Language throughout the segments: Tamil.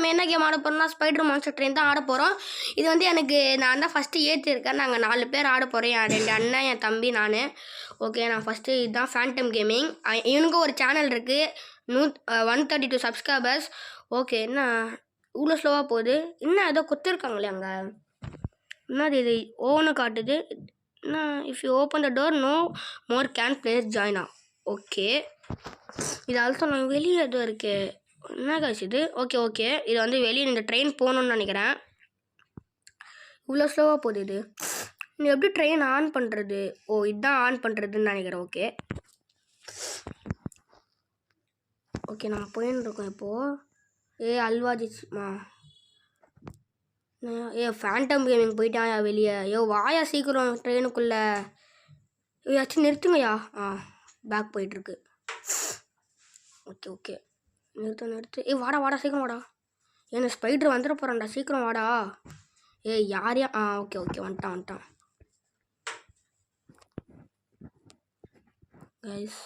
நம்ம என்ன கேம் ஆட போகிறோம்னா ஸ்பைடர் மான்ஸ்டர் ட்ரெயின் தான் ஆட போகிறோம். இது வந்து எனக்கு நான் தான் ஃபஸ்ட்டு ஏற்றிருக்கேன். நாங்கள் 4 பேர் ஆட போகிறோம். என் 2 அண்ணன், என் தம்பி, நான். ஓகே, நான் ஃபஸ்ட்டு இதுதான் ஃபேண்டம் கேமிங். இவனுக்கும் ஒரு சேனல் இருக்குது. 132 சப்ஸ்கிரைபர்ஸ். ஓகே, என்ன இவ்வளோ ஸ்லோவாக போகுது? இன்னும் ஏதோ கொடுத்துருக்காங்களே அங்கே. என்னது இது? ஓன்னு காட்டுது. என்ன if you open the door no more can players join. Okay, இது ஆல்சோ நான் வெளியே எதுவும் இருக்கு. என்ன காசு இது? ஓகே, இது வந்து வெளியே இந்த ட்ரெயின் போகணுன்னு நினைக்கிறேன். இவ்வளோ ஸ்லோவாக போகுது இது. நீ எப்படி ட்ரெயின் ஆன் பண்ணுறது? ஓ, இதுதான் ஆன் பண்ணுறதுன்னு நினைக்கிறேன். ஓகே நம்ம போயின்னு இருக்கோம் இப்போது. அல்வாஜிமா ஃபேண்டம் கேமிங் போயிட்டாயா வெளியே? வாயா சீக்கிரம் ட்ரெயினுக்குள்ளே. ஏதாச்சும் நிறுத்துங்கய்யா. பேக் போயிட்டுருக்கு. ஓகே நிறுத்து. வாடா சீக்கிரம் வாடா. ஏன்னா ஸ்பைடர் வந்துட போகிறான்டா, சீக்கிரம் வாடா. யாரையா? ஓகே வந்துட்டான் கைஸ்.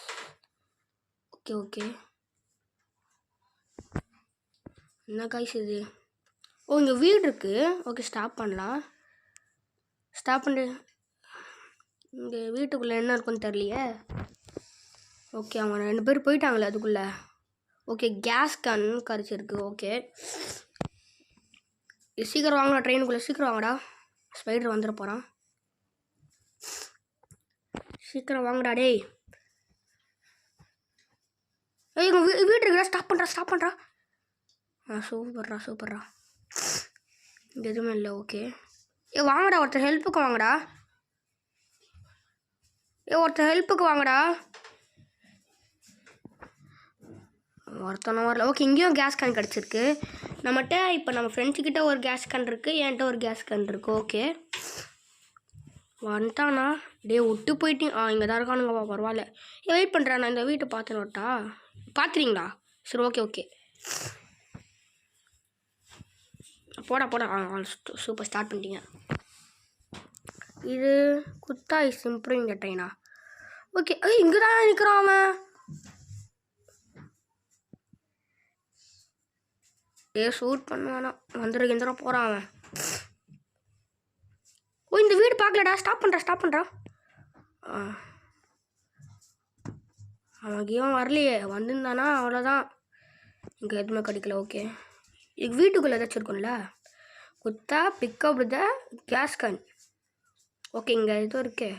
ஓகே என்ன கைஸ் இது? இங்கே வீடு இருக்குது. ஓகே, ஸ்டாப் பண்ணலாம். ஸ்டாப் பண்ணு. இங்கே வீட்டுக்குள்ளே என்ன இருக்குன்னு தெரியலையே. ஓகே, அவங்க 2 பேர் போயிட்டாங்களே அதுக்குள்ளே. ஓகே, கேஸ் கன் கரைச்சிருக்கு. ஓகே, சீக்கிரம் வாங்கடா ட்ரெயினுக்குள்ளே, சீக்கிரம் வாங்கடா. ஸ்பைடர் வந்துட போகிறான். சீக்கிரம் வாங்கடா டேய். இங்கே வீட்டு இருக்குடா. ஸ்டாப் பண்ணுறா. சூப்பர்ரா. இங்கே எதுவுமே இல்லை. ஓகே, வாங்கடா, ஒருத்தர் ஹெல்ப்புக்கு வாங்கடா. ஒருத்தனும் வரல. ஓகே, இங்கேயும் கேஸ் கேன் கிடச்சிருக்கு நம்மகிட்ட. இப்போ நம்ம ஃப்ரெண்ட்ஸுக்கிட்ட ஒரு கேஸ் கேன் இருக்குது, என்கிட்ட ஒரு கேஸ் கேன் இருக்குது. ஓகே, வந்துட்டானா? விட்டு போயிட்டீங்க. இங்கே தான் இருக்கானுங்கப்பா, பரவாயில்ல. வெயிட் பண்ணுறேன், நான் இந்த வீட்டை பார்த்துனோட்டா. பார்த்துறீங்களா? சரி, ஓகே. போடா. சூப்பர், ஸ்டார்ட் பண்ணிட்டீங்க. இது குத்தா சிம்பிள் இங்கே ட்ரெயினா? ஓகே, இங்கே தான் நிற்கிறான் அவன். ஷூட் பண்ணுவானா? வந்துடுற போகிறான் அவன். இந்த வீடு பார்க்கலடா. ஸ்டாப் பண்ணுறா. அவன் கேம் வரலையே. வந்துருந்தானா அவ்வளோதான். இங்கே எதுவுமே கிடைக்கல. ஓகே, இது வீட்டுக்குள்ளே ஏதாச்சும் இருக்கும்ல. குத்தா pickup the case gun. Okay, இங்கே எதுவும் இருக்கே.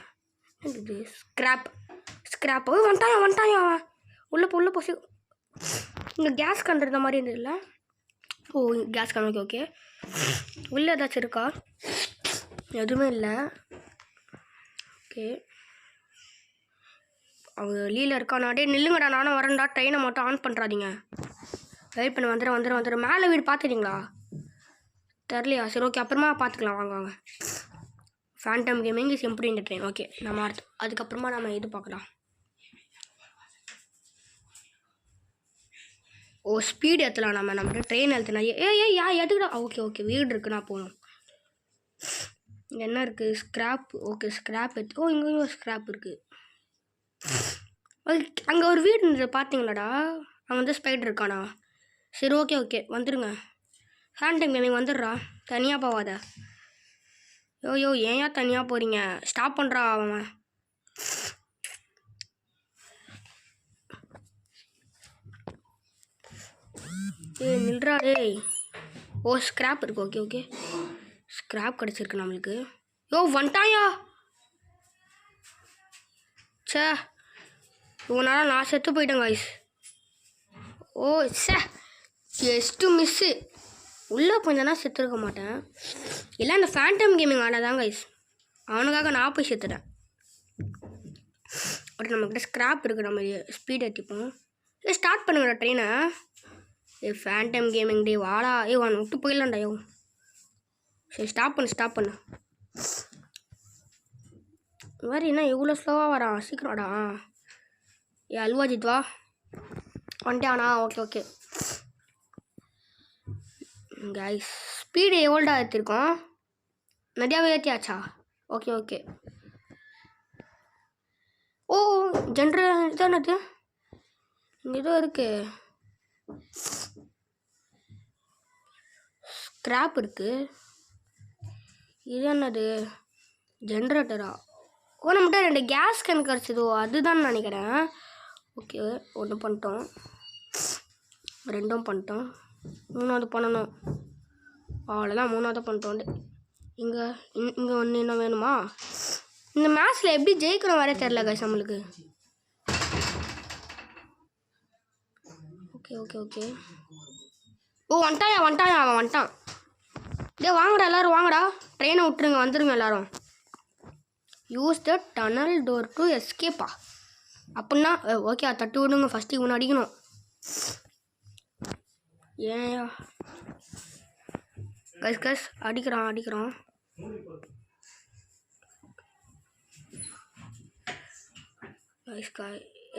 இது ஸ்க்ராப். வந்துட்டான் அவன். உள்ளே போ. இங்கே கேஸ் கன் இருந்த மாதிரி இருந்ததில்ல. கேஸ் கன். ஓகே, உள்ளே ஏதாச்சும் இருக்கா? எதுவுமே இல்லை. ஓகே, அவங்க வெளியில் இருக்கானா? நில்லுங்கடா, நானும் வரேன்டா. ட்ரெயினை மட்டும் ஆன் பண்ணுறாதீங்க. வெயிட் பண்ணி வந்துடுறேன். மேலே வீடு பார்த்துட்டீங்களா? தெரிலையா? சரி, ஓகே, அப்புறமா பார்த்துக்கலாம். வாங்க. ஃபேண்டம் கேமிங் இஸ் எப்படி இந்த ட்ரெயின். ஓகே, நம்ம அதுக்கப்புறமா நம்ம இது பார்க்கலாம். ஸ்பீடு ஏற்றலாம் நம்ம ட்ரெயின் ஏற்றுனா. எதுக்குடா? ஓகே, வீடு இருக்குண்ணா போகணும். என்ன இருக்குது? ஸ்க்ராப். ஓகே, ஸ்க்ராப் எடுத்து. இங்கேயும் ஒரு ஸ்க்ராப் இருக்குது. அங்கே ஒரு வீடு இருந்தது பார்த்தீங்களாடா? அங்கே வந்து ஸ்பைடர் இருக்கானா? சரி, ஓகே வந்துடுங்க. ஃபேண்டம் கேமிங் வந்துடுறா. தனியாக போவாத. ஏன் தனியாக போகிறீங்க? ஸ்டாப் பண்ணுறா அவன். நில்றா டேய். ஸ்க்ராப் இருக்கு. ஓகே, ஸ்க்ராப் கிடச்சிருக்கு நம்மளுக்கு. வந்துட்டாயா? சே, இவனால நான் செத்து போயிட்டேன் காய்ஸ். Just miss. உள்ளே கொஞ்சம் செத்துருக்க மாட்டேன். இல்லை, அந்த ஃபேண்டம் கேமிங் ஆடாதான் கைஸ். அவனுக்காக நான் போய் செத்துட்டேன். நம்மக்கிட்ட ஸ்க்ராப் இருக்குது. நம்ம ஸ்பீட் ஏற்றிப்போம். ஸ்டார்ட் பண்ணுங்கடா ட்ரெயினை. ஃபேண்டம் கேமிங் டே வாடா. அவன் விட்டு போயிடலாம்டா. சரி, ஸ்டாப் பண்ணு. இந்த மாதிரி என்ன எவ்வளோ ஸ்லோவாக வரான்? சீக்கிரம் வாடா. அல்வாஜித் வா. வந்துட்டானா? ஓகே. கைஸ், ஸ்பீடு எவ்வளோடா ஏற்றிருக்கோம்? நிறையாவே ஏற்றியாச்சா? ஓகே. ஜென்ரல் தானே அது? இங்கே ஏதோ இருக்குது. ஸ்கிராப் இருக்குது. இது என்னது? ஜென்ரேட்டரா? ஓ, நம்மகிட்ட 2 கேஸ் கேன் கிடச்சிதோ, அதுதான் நினைக்கிறேன். ஓகே, 1 பண்ணிட்டோம், 2 பண்ணிட்டோம், 3வது பண்ணணும். அவ்வளோதான், 3வது பண்ணிட்டோம். இங்கே ஒன்று இன்னும் வேணுமா? இந்த மேட்ச்சில் எப்படி ஜெயிக்கணும் வர தெரில கைஸ் நம்மளுக்கு. Okay okay okay. ஓ, வந்துட்டான் அவன் வந்துட்டான். வாங்கடா எல்லோரும், வாங்கடா, ட்ரெயினை விட்டுருங்க, வந்துடுங்க எல்லோரும். Use the tunnel door to எஸ்கேப்பா அப்படின்னா ஓகே, அதை தட்டு விடுங்க. ஃபஸ்ட்டு இவனை அடிக்கணும். ஏன் கஸ் அடிக்கிறான்.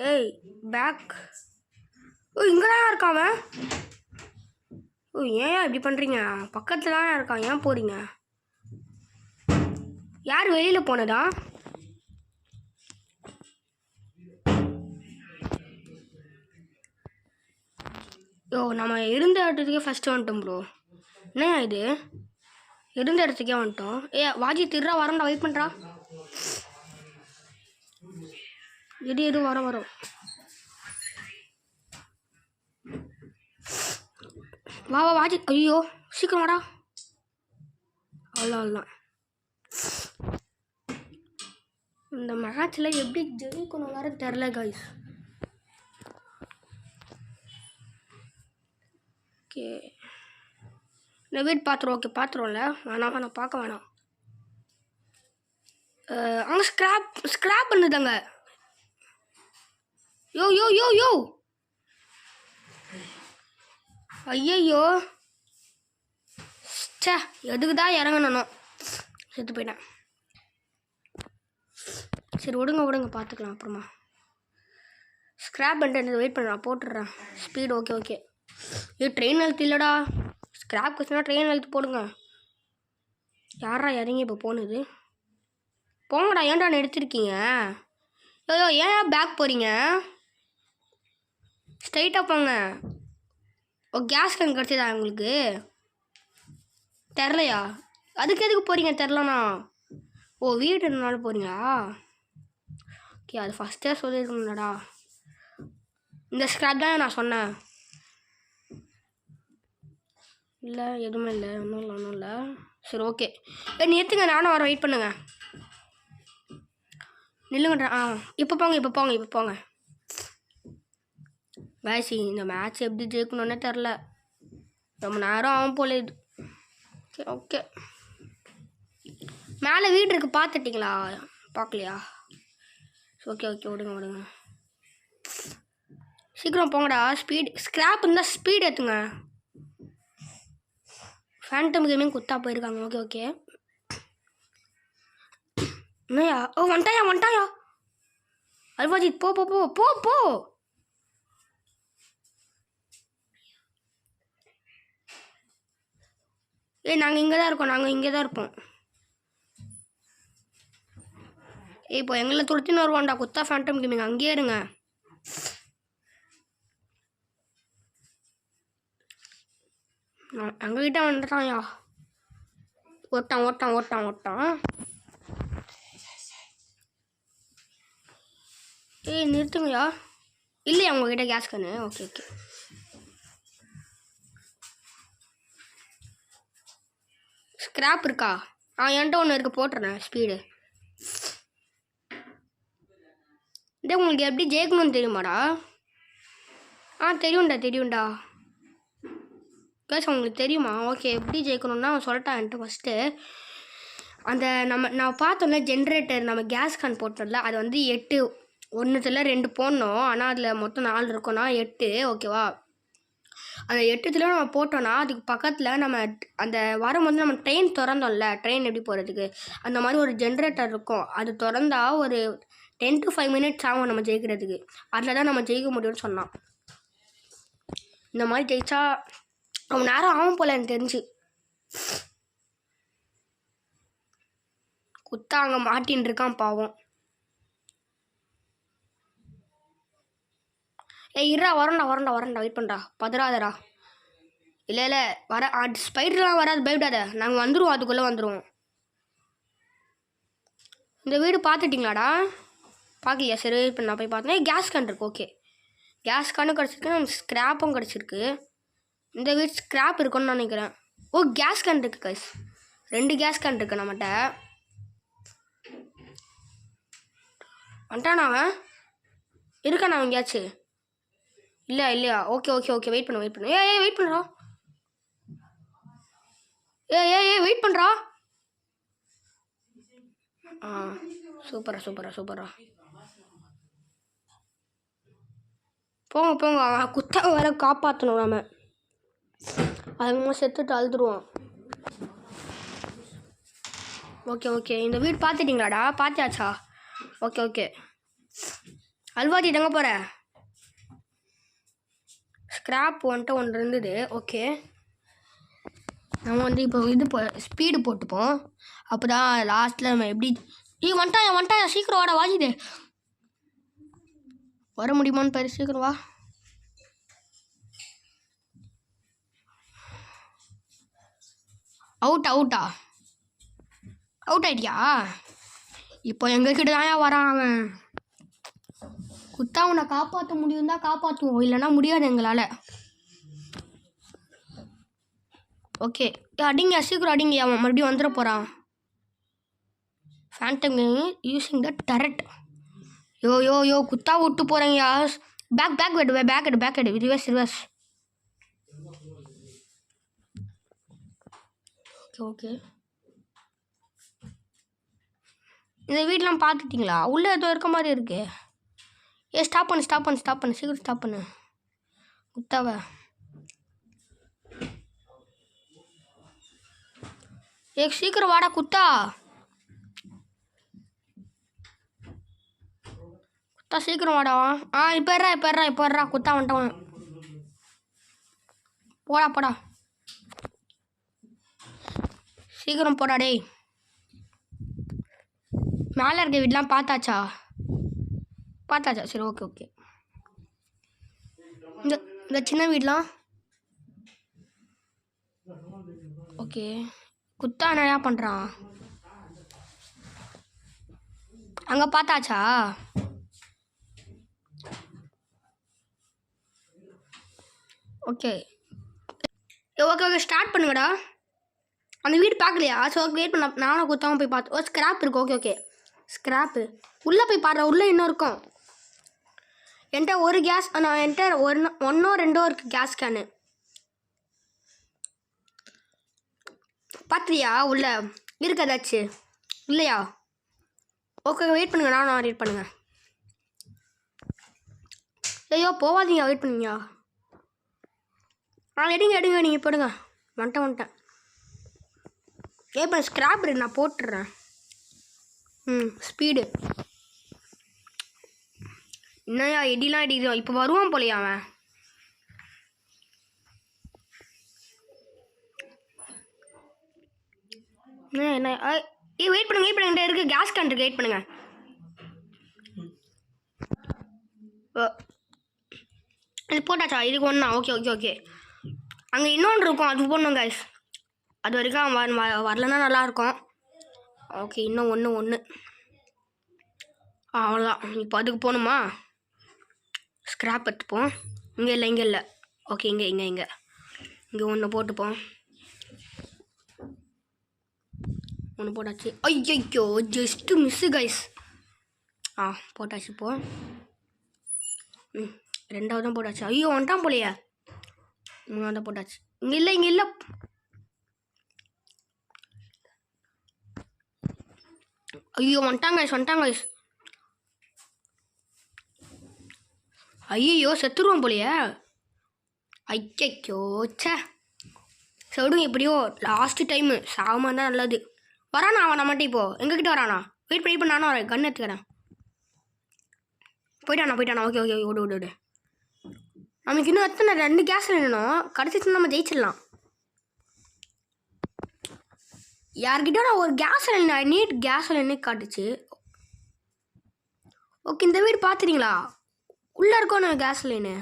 ஏய் பேக். ஓ, இங்கே தான் இருக்கான் அவன். ஓ, ஏன் இப்படி பண்ணுறீங்க? பக்கத்தில் தான் இருக்கான், ஏன் போகிறீங்க? யார் வெளியில் போனதா? ஓ, நம்ம இருந்த இடத்துக்கே ஃபஸ்ட்டு வந்துட்டோம் ப்ரோ. என்ன இது? இருந்த இடத்துக்கே வந்துட்டோம். வாஜி திருறா, வரண்டா, வெயிட் பண்ணுறா. எது வரும். வா வாஜி. ஐயோ, சீக்கிரம் வாடா. அவ்வளோதான். இந்த மேட்ச்சில் எப்படி ஜெயிக்கணும் வேறு தெரில கைஸ். ஓகே, இந்த வீடு பார்த்துருவோம். ஓகே, பார்த்துருவோம்ல. வேணாம் பார்க்க வேணாம். அங்கே ஸ்க்ராப் பண்ணுதாங்க. யோ ஐயோ, சே, எதுக்கு தான் இறங்கணும்? செத்து போயிட்டேன். சரி, விடுங்க, பார்த்துக்கலாம் அப்புறமா. ஸ்க்ராப் பண்ணிட்டு வெயிட் பண்ண, நான் போட்டுடுறேன். Speed okay. ட்ரெயின் எழுத்து இல்லைடா. ஸ்க்ராப் கொஸ்டினா ட்ரெயின் எழுத்து போடுங்க. யாரா இறங்கி இப்போ போனது? போங்கடா, ஏன்டா எடுத்துருக்கீங்க? ஐயோ, ஏன் பேக் போகிறீங்க? ஸ்ட்ரைட்டாக போங்க. ஓ, கேஸ் கேன் கிடச்சிதா உங்களுக்கு? தெரிலையா? அதுக்கு எதுக்கு போகிறீங்க தெரிலண்ணா? ஓ, வீடு இருந்தாலும் போகிறீங்களா? ஓகே, அது ஃபஸ்ட்டே சொல்லியிருக்கணும்லடா. இந்த ஸ்க்ராப் தான் நான் சொன்னேன். இல்லை, எதுவுமே இல்லை, ஒன்றும் இல்லை. சரி, ஓகே. நிறுத்துங்க, நானும் வர, வெயிட் பண்ணுங்க. நில்லுங்கடா. இப்போ போங்க. வேசி, இந்த மேட்ச் எப்படி ஜெயிக்கணுன்னே தெரில. ரொம்ப நேரம் ஆகும் போல இது. ஓகே. மேலே வீடு இருக்குது, பார்த்துட்டிங்களா? பார்க்கலையா? ஓகே, விடுங்க. சீக்கிரம் போங்கடா. ஸ்க்ராப் இருந்தால் ஸ்பீட் ஏற்றுங்க. ஃபேண்டம் கேமிங் குத்தா போயிருக்காங்க. ஓகே. என்னையா? ஓ, வந்துட்டாயா? அல்வாஜித், போ. நாங்கள் இங்கே தான் இருப்போம். இப்போ எங்களை துரத்தின்னு வருவான்டா குத்தா ஃபேண்டம் கேமிங். அங்கேயே இருங்க. எங்ககிட்ட வந்துட்டான்யா. ஓட்டான். நிறுத்துங்கய்யா. இல்லையா உங்ககிட்ட கேஸ் கண்ணு? ஓகே. ஸ்க்ராப் இருக்கா? என்கிட்ட ஒன்று இருக்குது, போட்டுறேன். ஸ்பீடு உங்களுக்கு எப்படி ஜெயிக்கணும்னு தெரியுமாடா? தெரியும்டா. கேஸ் உங்களுக்கு தெரியுமா? ஓகே, எப்படி ஜெயிக்கணும்னா சொல்லிட்டேன் என்கிட்ட. ஃபஸ்ட்டு அந்த நான் பார்த்தோம்ல ஜென்ரேட்டர், நம்ம கேஸ் கான் போட்டோம்ல, அது வந்து 8, 1த்துல 2 போடணும். ஆனால் அதில் மொத்தம் 4 இருக்கும்னா 8. ஓகேவா? அந்த 8த்துல நம்ம போட்டோன்னா அதுக்கு பக்கத்தில் நம்ம அந்த வரும்போது நம்ம ட்ரெயின் திறந்தோம்ல, ட்ரெயின் எப்படி போகிறதுக்கு அந்த மாதிரி ஒரு ஜென்ரேட்டர் இருக்கும். அது திறந்தா ஒரு 10 to 5 minutes ஆகும் நம்ம ஜெயிக்கிறதுக்கு. அதில் தான் நம்ம ஜெயிக்க முடியும்னு சொன்னான். இந்த மாதிரி ஜெயிச்சா ரொம்ப நேரம் ஆகும் போல எனக்கு தெரிஞ்சு. குத்தா அங்கே மாட்டின்னு இருக்கான் பாவம். இருடா, வரண்டா, வெயிட் பண்ணுறா, பதறாதடா. இல்லை இல்லை வர ஸ்பைடர்லாம் வராது, பயப்படாத. நாங்கள் வந்துடுவோம், அதுக்குள்ளே வந்துடுவோம். இந்த வீடு பார்த்துட்டிங்களாடா? பார்க்கலையா? சரி இப்போ நான் போய் பார்த்தேன். கேஸ் கேன் இருக்கு. ஓகே, கேஸ் கேனும் கிடச்சிருக்கு, நம்ம ஸ்க்ராப்பும் கிடச்சிருக்கு. இந்த வீடு ஸ்க்ராப் இருக்குன்னு நினைக்கிறேன். ஓ, கேஸ் கேன் இருக்குது கைஸ். 2 கேஸ் கேன் இருக்குது நம்மகிட்ட. வந்துட்டானா அவன்? இருக்காண்ணா எங்கேயாச்சும்? இல்லை இல்லையா? ஓகே ஓகே ஓகே, வெயிட் பண்ணு. ஏ வெயிட் பண்ணுறா. ஏ வெயிட் பண்ணுறா. சூப்பரா. போங்க. அவன் குத்தா வேற காப்பாற்றணும். நாம அதுமா செத்துட்டு அழுதுருவான். ஓகே, இந்த வீடு பார்த்துட்டிங்களாடா? பார்த்தியாச்சா? ஓகே. அல்வாத்தி தங்க போகிற ஸ்க்ராப் வந்துட்டு ஒன்று இருந்தது. ஓகே, நம்ம வந்து இப்போ ஸ்பீடு போட்டுப்போம். அப்போ தான் லாஸ்ட்டில் நம்ம எப்படி வந்துட்டான். சீக்கிரம் வாடா, வாங்கிடு. வர முடியுமான்னு பாரு, சீக்கிரம் வா. அவுட் ஆயிட்டியா? இப்போ எங்ககிட்ட தான் வரான் அவன். குத்தா உன்னை காப்பாற்ற முடியும் தான் காப்பாற்றுவோம், இல்லைன்னா முடியாது எங்களால். ஓகே, அடிங்க, சீக்கிரம் அடிங்க. அவன் மறுபடியும் வந்துட போகிறான். Phantom using the டரெட். யோ குத்தா விட்டு போகிறேங்கய்யா. பேக் எடு. ரிவர்ஸ். ஓகே, இந்த வீடெலாம் பார்த்துட்டிங்களா? உள்ளே ஏதோ இருக்க மாதிரி இருக்கு. ஸ்டாப் பண்ணு. சீக்கிரம் ஸ்டாப் பண்ணு குத்தாவை. சீக்கிரம் வாடா குத்தா சீக்கிரம் வாடா. இப்போ குத்தா வந்துட்டவன். போடா சீக்கிரம் போடா டேய். மேலே இருக்க வீடெலாம் பார்த்தாச்சா? சரி, ஓகே. இந்த சின்ன வீடெலாம் ஓகே. குத்தா என்னையா பண்ணுறான்? அங்கே பார்த்தாச்சா? ஓகே, ஸ்டார்ட் பண்ணுங்கடா. அந்த வீடு பார்க்கலையா? ஸோ வெயிட் பண்ண, நானும் குத்தாமல் போய் பார்த்து. ஸ்க்ராப் இருக்கு. ஓகே, ஸ்க்ராப்பு உள்ளே போய் பாடுற. உள்ளே இன்னும் இருக்கும். என்கிட்ட ஒரு கேஸ், நான் என்கிட்ட 1 2 இருக்குது கேஸ் கேனு. பார்த்துறியா? உள்ள இருக்கு ஏதாச்சும் இல்லையா? ஓகே, வெயிட் பண்ணுங்க. நான் வெயிட் பண்ணுங்க. ஐயோ போவாதீங்க, வெயிட் பண்ணுங்க. எடுங்க நீங்கள் போடுங்க. வந்துட்டேன். இப்போ ஸ்க்ராப் இருக்கு, நான் போட்டுடுறேன். ஸ்பீடு என்னையா எடிலாம் அடிக்கிறோம். இப்போ வருவான் போலையா அவன்? என்ன வெயிட் பண்ணுங்க. இருக்கு கேஸ் கேன் இருக்கு, வெயிட் பண்ணுங்க. இது போட்டாச்சா? இதுக்கு ஒன்றா? ஓகே. அங்கே இன்னொன்று இருக்கும், அது போடணும் கைஸ். அது வரைக்கும் அவன் வரலன்னா நல்லாயிருக்கும். ஓகே, இன்னும் ஒன்று. அவ்வளோதான். இப்போ அதுக்கு போகணுமா? ஸ்க்ராப் எடுத்துப்போம். இங்கே இல்லை. ஓகே, இங்கே ஒன்று போட்டுப்போம். ஒன்று போட்டாச்சு. ஐயோ ஜஸ்ட்டு மிஸ்ஸு கைஸ். போட்டாச்சு. இப்போ 2வதும் போட்டாச்சு. ஐயோ வந்துட்டான் போலையா? 3வதும் போட்டாச்சு. இங்கே இல்லை. ஐயோ வந்துட்டாங்க கைஸ். ஐயோ செத்துருவான் போலையா? ஐயோ சே. சொல்லுங்க, எப்படியோ லாஸ்ட்டு டைமு சாமான் தான் நல்லது. வரானா அவன் நம்மகிட்ட? இப்போ எங்ககிட்ட வரானா? வெயிட் பண்ணி நானும் வரேன், கன் எடுத்துக்கிறேன். போயிட்டானா? ஓகே ஓடு. நமக்கு இன்னும் எத்தனை 2 கேஸ் வேணும். கடைசிட்டு நம்ம ஜெயிச்சிடலாம். யார்கிட்ட நான் ஒரு கேஸ் நீட் கேஸ் காட்டுச்சு. ஓகே, இந்த வீடு பார்த்துறீங்களா? உள்ளே இருக்கணும் கேஸ் லைனு.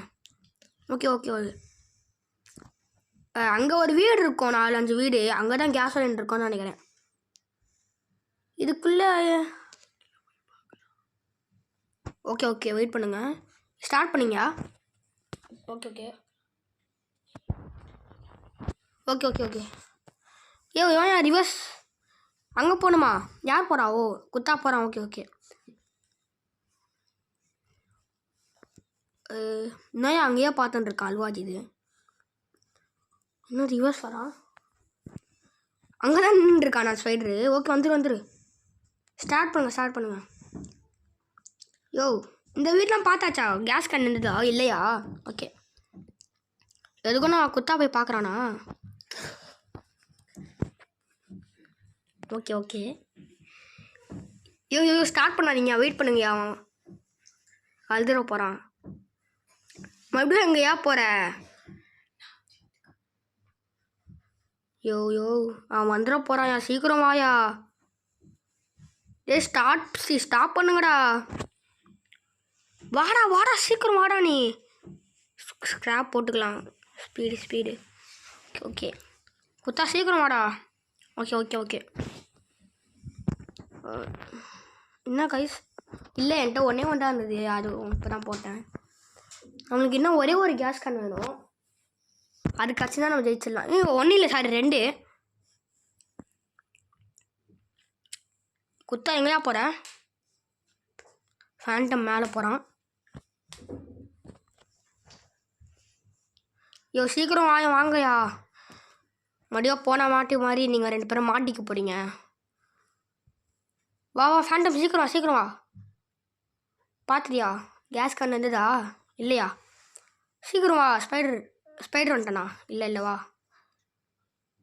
ஓகே அங்கே ஒரு வீடு இருக்கும், 4-5 வீடு. அங்கே தான் கேஸ் சிலிண்டர் இருக்கும்னு நினைக்கிறேன். இதுக்குள்ளே ஓகே ஓகே வெயிட் பண்ணுங்க. ஸ்டார்ட் பண்ணிங்க. Okay okay okay okay okay ஏன் ரிவர்ஸ் அங்கே போகணுமா? யார் போகிறா? ஓ குத்தா போகிறான். ஓகே ஓகே இன்னும் அங்கேயே பார்த்துட்டு இருக்கா அல்வாஜி. இது இன்னும் ரிவர்ஸ் வரான். அங்கே தான் நின்றுருக்கா நான் ஸ்பைடரு. ஓகே வந்துரு ஸ்டார்ட் பண்ணுங்க. யோ இந்த வீட்டெலாம் பார்த்தாச்சா? கேஸ் கன் இருந்ததா இல்லையா? ஓகே எதுக்கும் நான் குத்தா போய் பார்க்குறானா? ஓகே ஓகே யோ ஸ்டார்ட் பண்ணாதீங்க, வெயிட் பண்ணுங்க. அவன் அழுதுற போகிறான். மறுபடியும் அங்கே ஏன் போகிற? யோ அவன் வந்துட போகிறான். சீக்கிரம் வாயா. ஸ்டாப் பண்ணுங்கடா. வாடா சீக்கிரம் வாடா. நீ ஸ்க்ராப் போட்டுக்கலாம். ஸ்பீடு ஓகே குத்தா சீக்கிரம் வாடா. ஓகே என்ன கைஸ்? இல்லை என்கிட்ட ஒன்றே ஒன்றா இருந்தது, அது இப்போ தான் போட்டேன். அவனுக்கு இன்னும் ஒரே ஒரு கேஸ் கன் வேணும். அது கட்சி தான் நம்ம ஜெயிச்சிடலாம். ஒன்றும் இல்லை சாரி 2. குத்தா எங்கேயா போகிற? ஃபேண்டம் மேலே போகிறான். சீக்கிரம் வாங்கயா. மறுபடியும் போன மாட்டி மாதிரி நீங்கள் 2 பேரும் மாட்டிக்க போகிறீங்க. வா ஃபேண்டம் சீக்கிரம் வா. பார்த்துட்டியா கேஸ் கன் இருந்ததா இல்லையா? சீக்கிரம் வா. ஸ்பைடர் வந்துட்டானா? இல்லை வா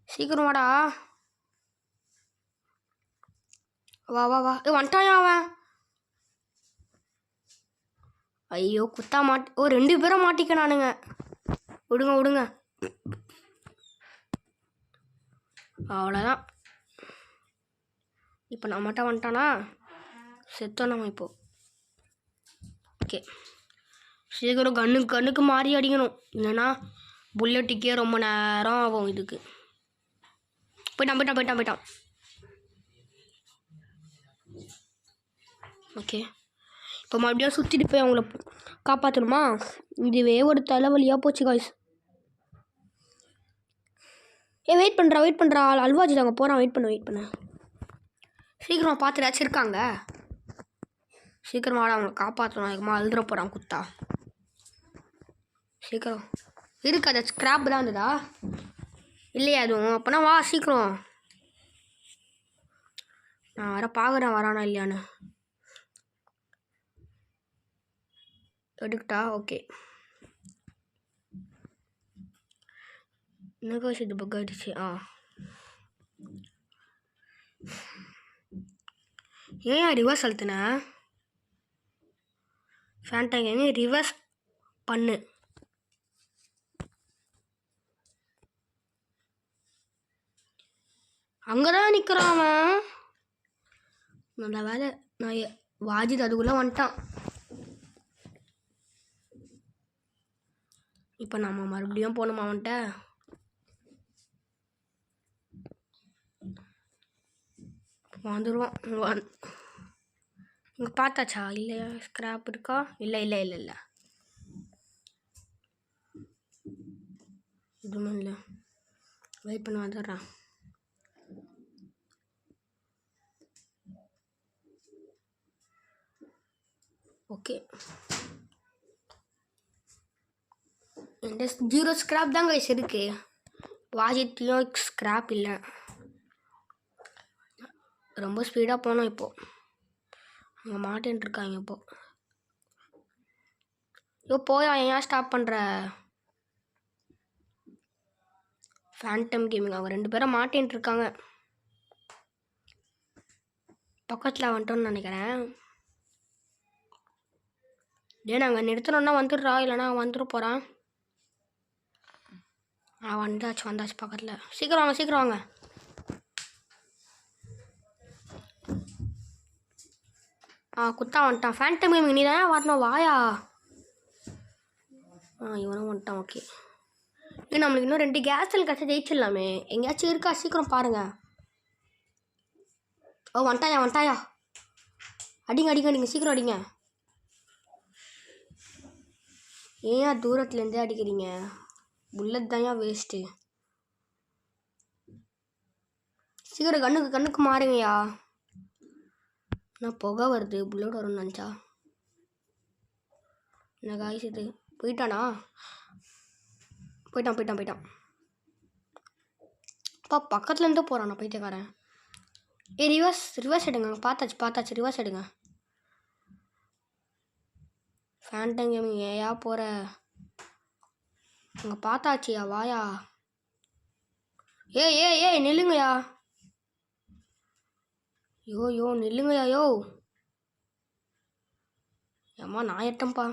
சீக்கிரம் வாடா. வா வந்துட்டாயா அவன்? ஐயோ குத்தா மாட்டி 2 பேரும் மாட்டிக்கணானுங்க. விடுங்க அவ்வளோதான். இப்போ நான் மட்டும் வந்துட்டானா செத்தோம் நம்ம இப்போ. ஓகே சீக்கிரம் கண்ணுக்கு மாறி அடிக்கணும், இல்லைன்னா புல்லட்டுக்கே ரொம்ப நேரம் ஆகும். இதுக்கு போயிட்டான். ஓகே இப்போ மறுபடியும் சுற்றிட்டு போய் அவங்கள காப்பாற்றணுமா? இதுவே ஒரு தலைவலியாக போச்சு காய்ஸ். வெயிட் பண்ணுறா. அல்வாஜி அங்கே போகிறான். வெயிட் பண்ண சீக்கிரமாக பார்த்து ஏதாச்சும் இருக்காங்க. சீக்கிரமாக அவங்களை காப்பாற்றணும். அதிகமாக அழுதுற போகிறான் குத்தா. சீக்கிரம் இருக்கு. அது ஸ்க்ராப் தான் இருந்ததா இல்லையா? அதுவும் அப்போனா வா சீக்கிரம். நான் வர பார்க்குறேன் வரானா இல்லையான்னு. எடுக்கிட்டா? ஓகே என்ன இது பக் ஆகிடுச்சு. ஏன் ரிவர்ஸ் அழுத்துன? ஃபேண்டம் ரிவர்ஸ் பண்ணு. அங்கதான் நிற்கிறான் அவன். நல்ல வேலை நான் வாஜித் அதுக்குள்ளே வந்துட்டான். இப்போ நம்ம மறுபடியும் போகணுமா அவன்கிட்ட? வந்துடுவான். இங்கே பார்த்தாச்சா? இல்லையா? ஸ்க்ராப் இருக்கா? இல்லை எதுவுமே இல்லை. வெயிட் பண்ண வந்துடுறான். ஓகே என்கிட்ட 0 ஸ்க்ராப் தான் கைஸ் இருக்கு. வாஜித்லையும் ஸ்க்ராப் இல்லை. ரொம்ப ஸ்பீடாக போனோம். இப்போது அங்கே மாட்டேன்ட்டு இருக்காங்க. போயா ஏன் ஸ்டாப் பண்ணுற? ஃபேண்டம் கேமிங் அவங்க 2 பேரும் மாட்டேன்ட்டு இருக்காங்க. பக்கத்தில் வந்துட்டோன்னு நினைக்கிறேன். நாங்கள் நிறுத்தணுன்னா வந்துடுறா, இல்லைனா வந்துட போகிறான். வந்தாச்சு பக்கத்தில். சீக்கிரம் வாங்க. குத்தா வந்துட்டான். ஃபேண்டம் கேமிங் நீ தானே வரணும், வாயா. இவனும் வந்துட்டான். ஓகே இல்லை நம்மளுக்கு இன்னும் 2 கேஸில் கிடச்சா ஜெயிச்சிடலாமே. எங்கேயாச்சும் இருக்கா? சீக்கிரம் பாருங்கள். ஓ வந்துட்டாயா. அடிங்க சீக்கிரம் அடிங்க. ஏன் தூரத்துலேருந்தே அடிக்கிறீங்க? புல்லட் தான் வேஸ்ட்டு. சீக்கிரம் கண்ணுக்கு மாறுங்கய்யா. நான் புகை வருது, புல்லட் வரும்னு நினச்சா. என்ன காய்ஸ் இது? போயிட்டானா? போயிட்டான். அப்பா பக்கத்துலேருந்து போகிறான் பைத்தியக்காரன். ரிவர்ஸ் எடுங்க. பார்த்தாச்சு ரிவர்ஸ் எடுங்க. ஃபேண்டம் கேமிங் ஏயா போகிற? அங்கே பார்த்தாச்சியா? வாயா. ஏய் நில்லுங்கயா. யோ நில்லுங்கயா. யோ அம்மா நான் ஏட்டம்பா.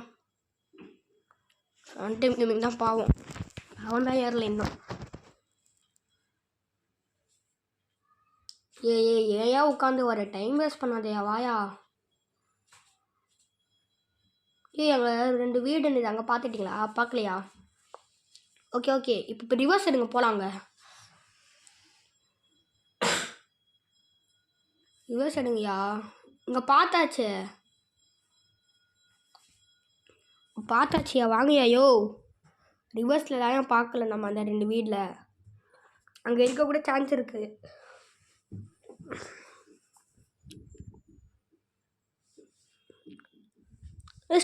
ஃபேண்டம் கேமிங் தான் பாவம். அவன் தான் ஏறல இன்னும். ஏயா உட்காந்து வர டைம் வேஸ்ட் பண்ணாதேயா. வாயா. அங்கே 2 வீடு இருந்தது, அங்கே பார்த்துட்டிங்களா? பார்க்கலையா? ஓகே இப்போ ரிவர்ஸ் எடுங்க, போகலாங்க. ரிவர்ஸ் எடுங்கய்யா. இங்கே பார்த்தாச்சியா? வாங்கய்யா. யோ ரிவர்ஸில் தான் பார்க்கல நம்ம அந்த 2 வீட்டில். அங்கே இருக்க கூட சான்ஸ் இருக்குது.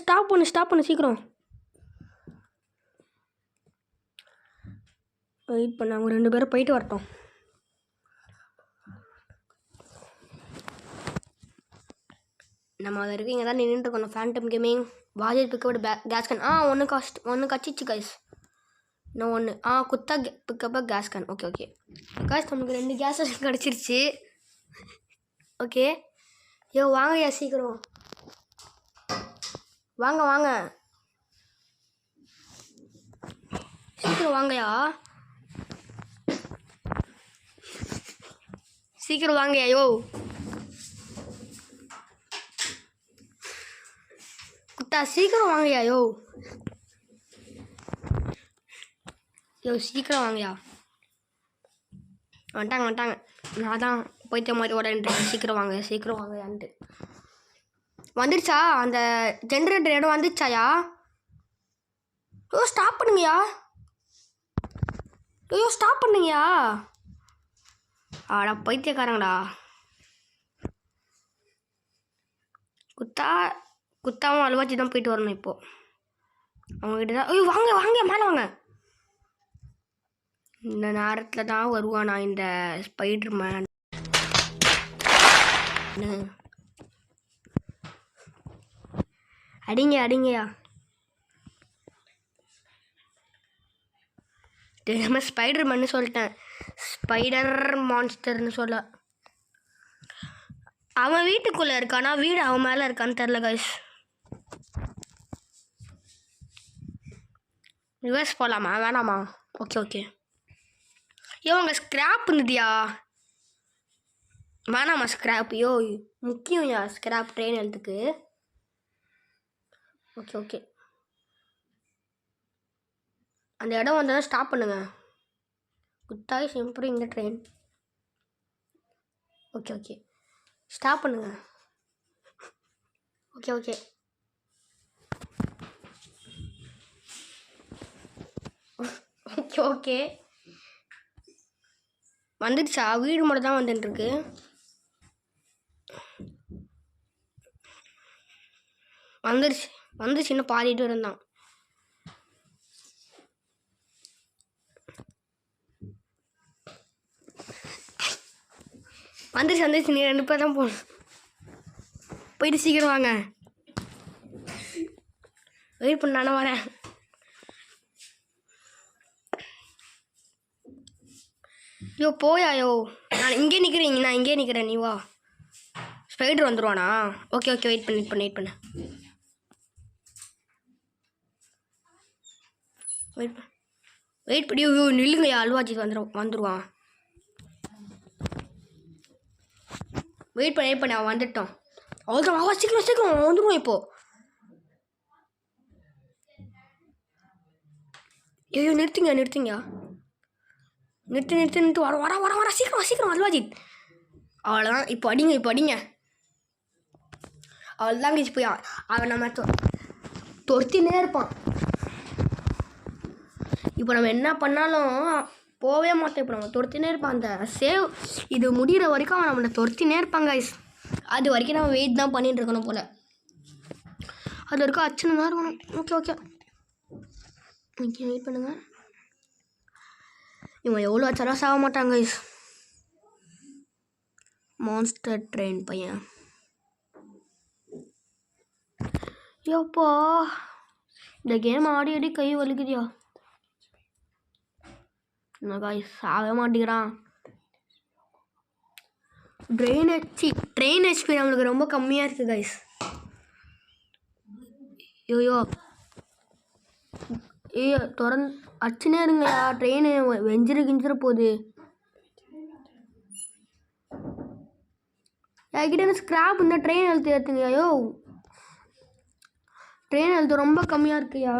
ஸ்டாப் பண்ணு சீக்கிரம். வெயிட் பண்ண, அவங்க 2 பேரும் போயிட்டு வரட்டும். நம்ம அதை இருக்கு இங்கே தான் நின்றுட்டு இருக்கணும். ஃபேண்டம் கேமிங் வாஜர் பிக்கப் கேஸ்கன். ஒன்று கச்சிச்சு கைஸ். இன்னும் 1 குத்தா பிக்கப் கேஸ்கன். ஓகே கைஸ், நமக்கு 2 கேஸ் கிடச்சிருச்சு. ஓகே வாங்கய்யா சீக்கிரம். வாங்க சீக்கிரம் வாங்கய்யா. சீக்கிரம் வாங்கய்யா. யோ குத்தா சீக்கிரம் வாங்கய்யா. யோ சீக்கிரம் வாங்கய்யா. வந்துட்டாங்க. நான் தான் போய்த்த மாதிரி ஓடன்ட்டு. சீக்கிரம் வாங்கயான்ட்டு. வந்துடுச்சா? அந்த ஜென்ரேட்டர் இடம் வந்துடுச்சாயா? ஸ்டாப் பண்ணுங்கய்யா. ஸ்டாப் பண்ணுங்கய்யா. ஆடா பைத்தியக்காரங்கடா. குத்தாவும் அழுவாச்சி தான் போயிட்டு வரணும் இப்போது. அவங்ககிட்ட தான் வாங்க மேலே வாங்க. இந்த நேரத்தில் தான் வருவானா இந்த ஸ்பைடர் மேன். அடிங்கய்யா. தெரியாம ஸ்பைடர் மேன்னு சொல்லிட்டேன். ஸ்பைடர் மான்ஸ்டர்னு சொல்ல. அவன் வீட்டுக்குள்ளே இருக்கானா வீடு அவன் மேலே இருக்கான்னு தெரில கைஸ். ரிவர்ஸ் போகலாமா? வேணாமா? ஓகே அங்கே ஸ்க்ராப் இருந்துதியா? வேணாமா ஸ்க்ராப்? முக்கியம்யா ஸ்க்ராப் ட்ரெயின் எழுத்துக்கு. ஓகே அந்த இடம் வந்தால் ஸ்டாப் பண்ணுங்க. குத்தாய் சிம்பிள் இந்த ட்ரெயின். ஓகே ஸ்டாப் பண்ணுங்க. ஓகே வந்துடுச்சா? வீடு மட்டும் தான் வந்துட்டுருக்கு. வந்துருச்சு இன்னும் பாதிட்டு இருந்தான். வந்துருச்சு நீ 2 பேர் தான் போகணும். போயிட்டு சீக்கிரம் வாங்க. வெயிட் பண்ண நானும் வரேன். போயாயோ. நான் இங்கே நிற்கிறேன். நீ வா. ஸ்பைடர் வந்துடுவானா? ஓகே வெயிட் பண்ணு. வெயிட் பண்ணி நில்லுங்கய்யா. அல்வாஜி வந்துடுவான். வெயிட் பண்ணி அவன் வந்துட்டோம். அவ்வளோதான். சீக்கிரம் வந்துடுவான். ஐயோ நிறுத்துங்க நிறுத்துங்க நிறுத்து நிறுத்து நிறுத்து வர வர வர வர சீக்கிரம் சீக்கிரம் அல்வாஜித். அவ்வளோதான் இப்போ அடிங்க இப்போ அடிங்க. அவ்வளோதாங்க இப்போ அவன் நம்ம தொடுத்தினே இருப்பான். இப்போ நம்ம என்ன பண்ணாலும் போகவே மாட்டோம். இப்போ நம்ம துரத்தினே இருப்பான். அந்த சேவ் இது முடிகிற வரைக்கும் அவன் நம்மளை துரத்தினே இருப்பாங்க கைஸ். அது வரைக்கும் நம்ம வெயிட் தான் பண்ணிட்டு இருக்கணும் போல். அது வரைக்கும் அச்சனை தான் இருக்கணும். ஓகே ஓகே ஓகே வெயிட் பண்ணுங்க. இவன் எவ்வளோ அச்சாலும் சாக மாட்டாங்க கைஸ். மான்ஸ்டர் ட்ரெயின் பையன். யோப்பா இந்த கேம் ஆடி ஆடி கை வலிக்குதியா. என்ன கைஸ் சாக மாட்டேங்கிறான். ட்ரெயின் ஹெச்பி நம்மளுக்கு ரொம்ப கம்மியாக இருக்குது கைஸ். ஐயோ ஐயோ அச்சுனே இருங்கயா. ட்ரெயின் கிஞ்சிர போகுது. என்கிட்ட ஸ்க்ராப் இந்த ட்ரெயின் எழுத்து ஏற்றுங்க. ஐயோ ட்ரெயின் எழுத்து ரொம்ப கம்மியாக இருக்குயா.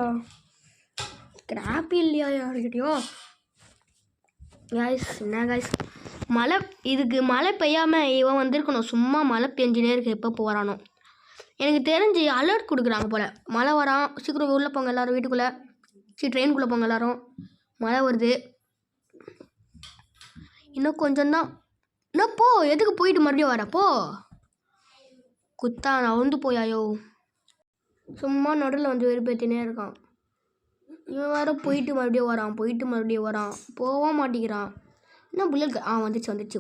ஸ்க்ராப் இல்லையா யாருக்கிட்டையோ. கைஸ் என்ன கைஸ் இதுக்கு மழை பெய்யாமல் இவன் வந்திருக்கணும். சும்மா மழை பெஞ்சினே இருக்கு. எப்போ போகிறானோ எனக்கு தெரிஞ்சு அலர்ட் கொடுக்குறாங்க போல். மழை வரான் சீக்கிரம் உள்ளே போங்க எல்லோரும் வீட்டுக்குள்ளே. ட்ரெயினுக்குள்ளே போங்க எல்லோரும். மழை வருது இன்னும் கொஞ்சம்தான். என்ன போ எதுக்கு போயிட்டு மறுபடியும் வரப்போ குத்தா நான் வந்து போயாயோ. சும்மா நடுவில் வந்து வெறுப்பேற்றினே இருக்கான். இவன் வேறு போயிட்டு மறுபடியும் வரான் போக மாட்டேங்கிறான். என்ன புல்லட் வந்துச்சு.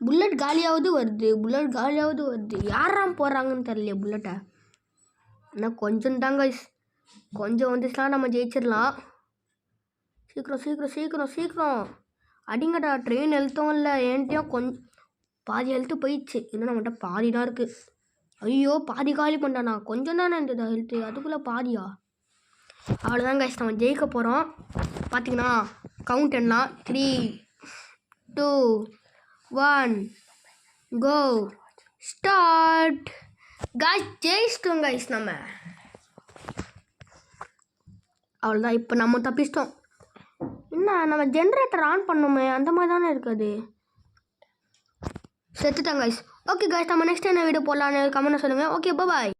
புல்லட் காலியாவது வருது. யாராம் போடுறாங்கன்னு தெரியலையே புல்லட்டை. ஆனால் கொஞ்சம் தாங்க கொஞ்சம் வந்துச்சுன்னா நம்ம ஜெயிச்சிடலாம். சீக்கிரம் அடிங்கடா. ட்ரெயின் எழுத்தவும் இல்லை என்கிட்டயும் கொஞ்சம் பாதி எழுத்து போயிடுச்சு. இன்னும் நம்மகிட்ட பாதி தான் இருக்குது. ஐயோ பாதி காலி பண்ணானா. கொஞ்சம் தானே இருந்ததா ஹெல்த்து, அதுக்குள்ளே பாதியா. அவ்வளோதான் கைஸ் நம்ம ஜெயிக்க போகிறோம். பார்த்தீங்கன்னா கவுண்ட் எண்ணலாம். 3 2 1 கோ ஸ்டார்ட். கைஸ் ஜெயிச்சிட்டோம் கைஸ் நம்ம. அவ்வளோதான் இப்போ நம்ம தப்பிச்சிட்டோம். என்ன நம்ம ஜென்ரேட்டர் ஆன் பண்ணோமே அந்த மாதிரி தானே இருக்காது. செத்துட்டேன் கைஸ். ஓகே கைஸ் நம்ம நெக்ஸ்ட் என்ன வீடியோ போடலான்னு கமெண்ட் சொல்லுங்கள். Okay bye.